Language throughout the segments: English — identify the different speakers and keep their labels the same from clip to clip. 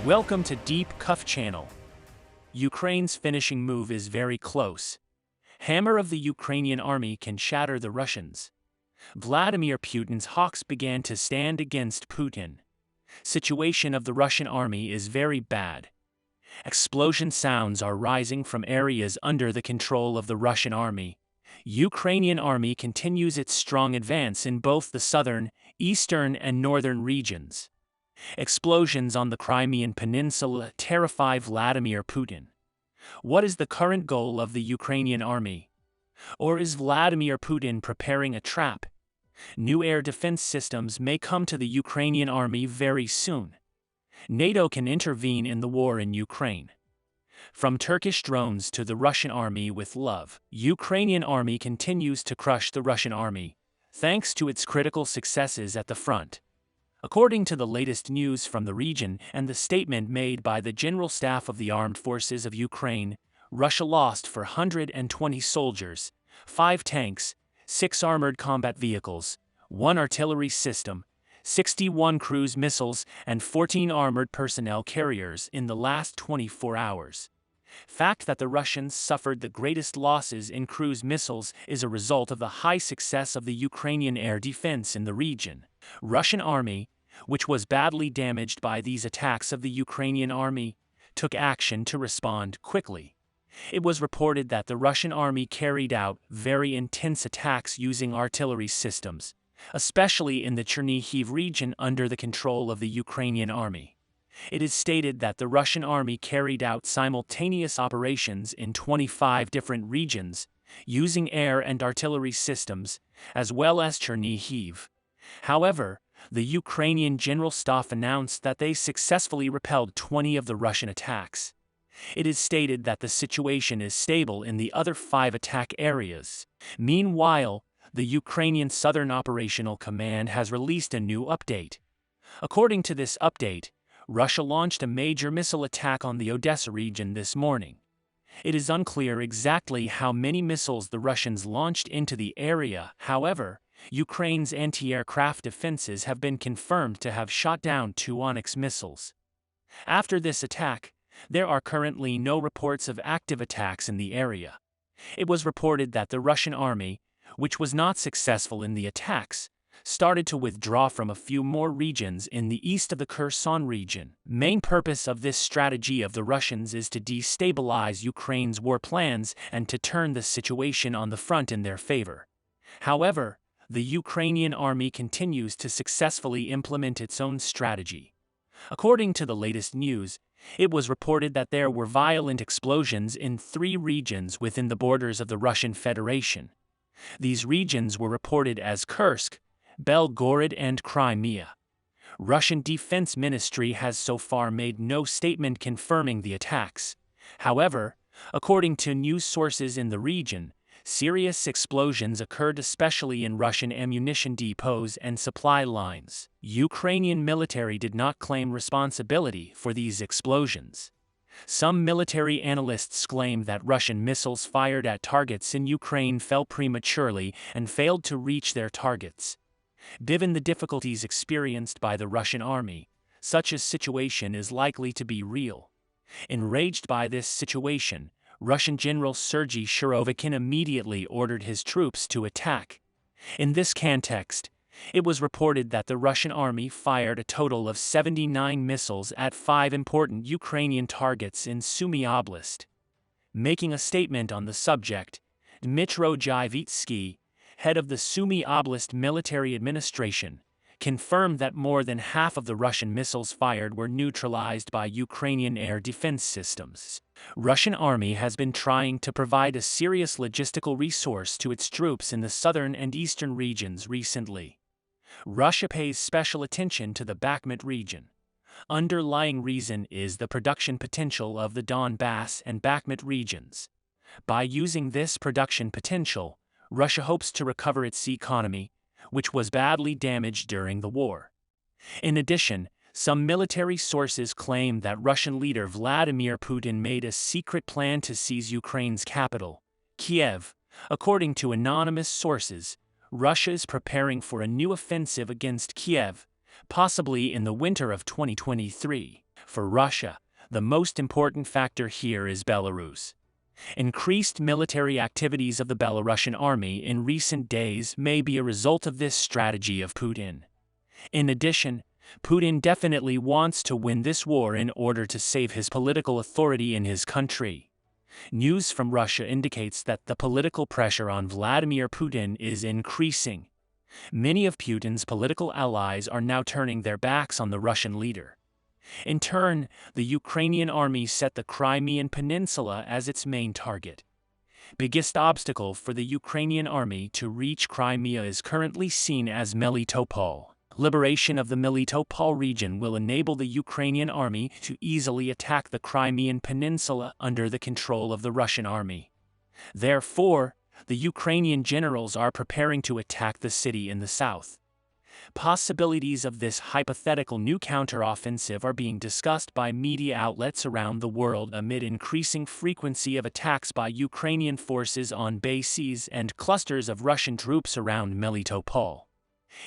Speaker 1: Welcome to Deep Cuff Channel. Ukraine's finishing move is very close. Hammer of the Ukrainian army can shatter the Russians. Vladimir Putin's hawks began to stand against Putin. Situation of the Russian army is very bad. Explosion sounds are rising from areas under the control of the Russian army. Ukrainian army continues its strong advance in both the southern, eastern, and northern regions. Explosions on the Crimean Peninsula terrify Vladimir Putin. What is the current goal of the Ukrainian army? Or is Vladimir Putin preparing a trap? New air defense systems may come to the Ukrainian army very soon. NATO can intervene in the war in Ukraine. From Turkish drones to the Russian army with love, Ukrainian army continues to crush the Russian army, thanks to its critical successes at the front. According to the latest news from the region and the statement made by the General Staff of the Armed Forces of Ukraine, Russia lost 420 soldiers, 5 tanks, 6 armored combat vehicles, 1 artillery system, 61 cruise missiles, and 14 armored personnel carriers in the last 24 hours. Fact that the Russians suffered the greatest losses in cruise missiles is a result of the high success of the Ukrainian air defense in the region. Russian army, which was badly damaged by these attacks of the Ukrainian army, took action to respond quickly. It was reported that the Russian army carried out very intense attacks using artillery systems, especially in the Chernihiv region under the control of the Ukrainian army. It is stated that the Russian army carried out simultaneous operations in 25 different regions, using air and artillery systems, as well as Chernihiv. However, the Ukrainian General Staff announced that they successfully repelled 20 of the Russian attacks. It is stated that the situation is stable in the other 5 attack areas. Meanwhile, the Ukrainian Southern Operational Command has released a new update. According to this update, Russia launched a major missile attack on the Odessa region this morning. It is unclear exactly how many missiles the Russians launched into the area. However, Ukraine's anti-aircraft defenses have been confirmed to have shot down 2 Onyx missiles. After this attack, there are currently no reports of active attacks in the area. It was reported that the Russian army, which was not successful in the attacks, started to withdraw from a few more regions in the east of the Kherson region. Main purpose of this strategy of the Russians is to destabilize Ukraine's war plans and to turn the situation on the front in their favor. However, the Ukrainian army continues to successfully implement its own strategy. According to the latest news, it was reported that there were violent explosions in 3 regions within the borders of the Russian Federation. These regions were reported as Kursk, Belgorod, and Crimea. Russian Defense Ministry has so far made no statement confirming the attacks. However, according to news sources in the region, serious explosions occurred especially in Russian ammunition depots and supply lines. Ukrainian military did not claim responsibility for these explosions. Some military analysts claim that Russian missiles fired at targets in Ukraine fell prematurely and failed to reach their targets. Given the difficulties experienced by the Russian army, such a situation is likely to be real. Enraged by this situation, Russian General Sergei Surovikin immediately ordered his troops to attack. In this context, it was reported that the Russian army fired a total of 79 missiles at 5 important Ukrainian targets in Sumy Oblast. Making a statement on the subject, Dmytro Jivitsky, head of the Sumy Oblast Military Administration, confirmed that more than half of the Russian missiles fired were neutralized by Ukrainian air defense systems. Russian army has been trying to provide a serious logistical resource to its troops in the southern and eastern regions recently. Russia pays special attention to the Bakhmut region. Underlying reason is the production potential of the Donbass and Bakhmut regions. By using this production potential, Russia hopes to recover its economy, which was badly damaged during the war. In addition, some military sources claim that Russian leader Vladimir Putin made a secret plan to seize Ukraine's capital, Kiev. According to anonymous sources, Russia is preparing for a new offensive against Kiev, possibly in the winter of 2023. For Russia, the most important factor here is Belarus. Increased military activities of the Belarusian army in recent days may be a result of this strategy of Putin. In addition, Putin definitely wants to win this war in order to save his political authority in his country. News from Russia indicates that the political pressure on Vladimir Putin is increasing. Many of Putin's political allies are now turning their backs on the Russian leader. In turn, the Ukrainian army set the Crimean Peninsula as its main target. Biggest obstacle for the Ukrainian army to reach Crimea is currently seen as Melitopol. Liberation of the Melitopol region will enable the Ukrainian army to easily attack the Crimean Peninsula under the control of the Russian army. Therefore, the Ukrainian generals are preparing to attack the city in the south. Possibilities of this hypothetical new counteroffensive are being discussed by media outlets around the world amid increasing frequency of attacks by Ukrainian forces on bases and clusters of Russian troops around Melitopol.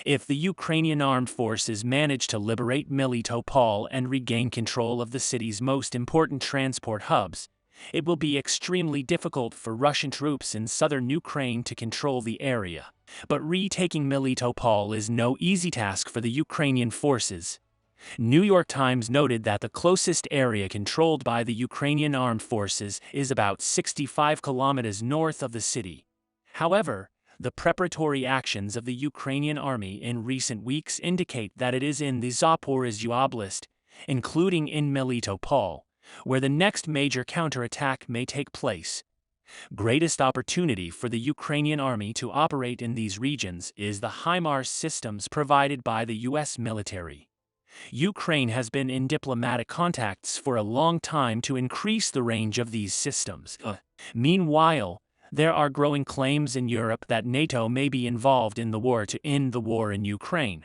Speaker 1: If the Ukrainian armed forces manage to liberate Melitopol and regain control of the city's most important transport hubs, it will be extremely difficult for Russian troops in southern Ukraine to control the area. But retaking Melitopol is no easy task for the Ukrainian forces. New York Times noted that the closest area controlled by the Ukrainian armed forces is about 65 kilometers north of the city. However, the preparatory actions of the Ukrainian army in recent weeks indicate that it is in the Zaporizhzhia Oblast, including in Melitopol, where the next major counterattack may take place. Greatest opportunity for the Ukrainian army to operate in these regions is the HIMARS systems provided by the U.S. military. Ukraine has been in diplomatic contacts for a long time to increase the range of these systems. Meanwhile, there are growing claims in Europe that NATO may be involved in the war to end the war in Ukraine.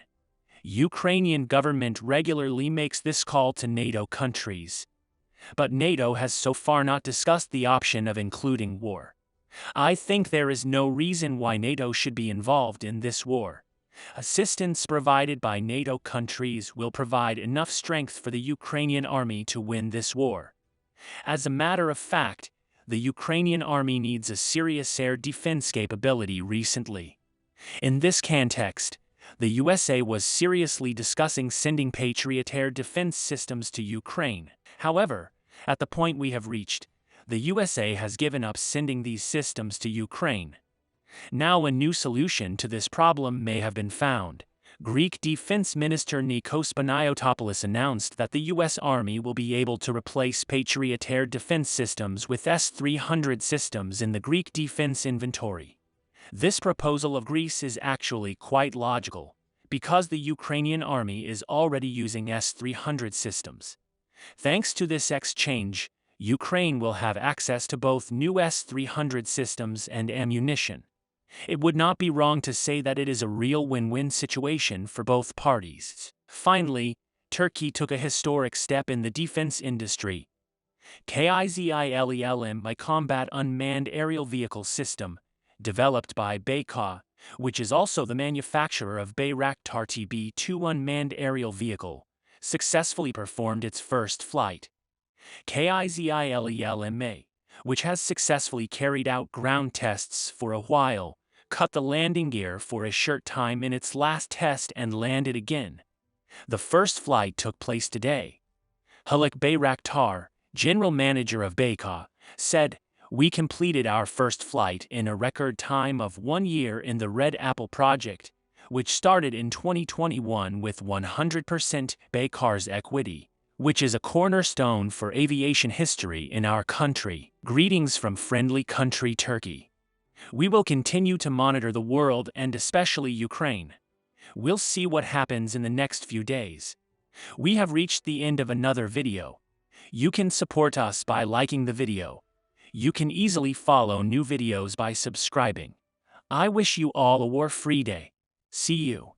Speaker 1: Ukrainian government regularly makes this call to NATO countries. But NATO has so far not discussed the option of including war. I think there is no reason why NATO should be involved in this war. Assistance provided by NATO countries will provide enough strength for the Ukrainian army to win this war. As a matter of fact, the Ukrainian army needs a serious air defense capability recently. In this context, the USA was seriously discussing sending Patriot air defense systems to Ukraine. However, at the point we have reached, the USA has given up sending these systems to Ukraine. Now a new solution to this problem may have been found. Greek Defense Minister Nikos Panayotopoulos announced that the U.S. Army will be able to replace Patriot air defense systems with S-300 systems in the Greek defense inventory. This proposal of Greece is actually quite logical, because the Ukrainian army is already using S-300 systems. Thanks to this exchange, Ukraine will have access to both new S-300 systems and ammunition. It would not be wrong to say that it is a real win-win situation for both parties. Finally, Turkey took a historic step in the defense industry. CKING by Combat Unmanned Aerial Vehicle System, developed by Bayka, which is also the manufacturer of Bayraktar TB2 unmanned aerial vehicle, successfully performed its first flight. CKING, which has successfully carried out ground tests for a while, cut the landing gear for a short time in its last test and landed again. The first flight took place today. Haluk Bayraktar, general manager of Bayka, said, "We completed our first flight in a record time of 1 year in the Red Apple project, which started in 2021 with 100% Baykar's equity, which is a cornerstone for aviation history in our country. Greetings from friendly country Turkey. We will continue to monitor the world and especially Ukraine. We'll see what happens in the next few days." We have reached the end of another video. You can support us by liking the video. You can easily follow new videos by subscribing. I wish you all a war-free day. See you.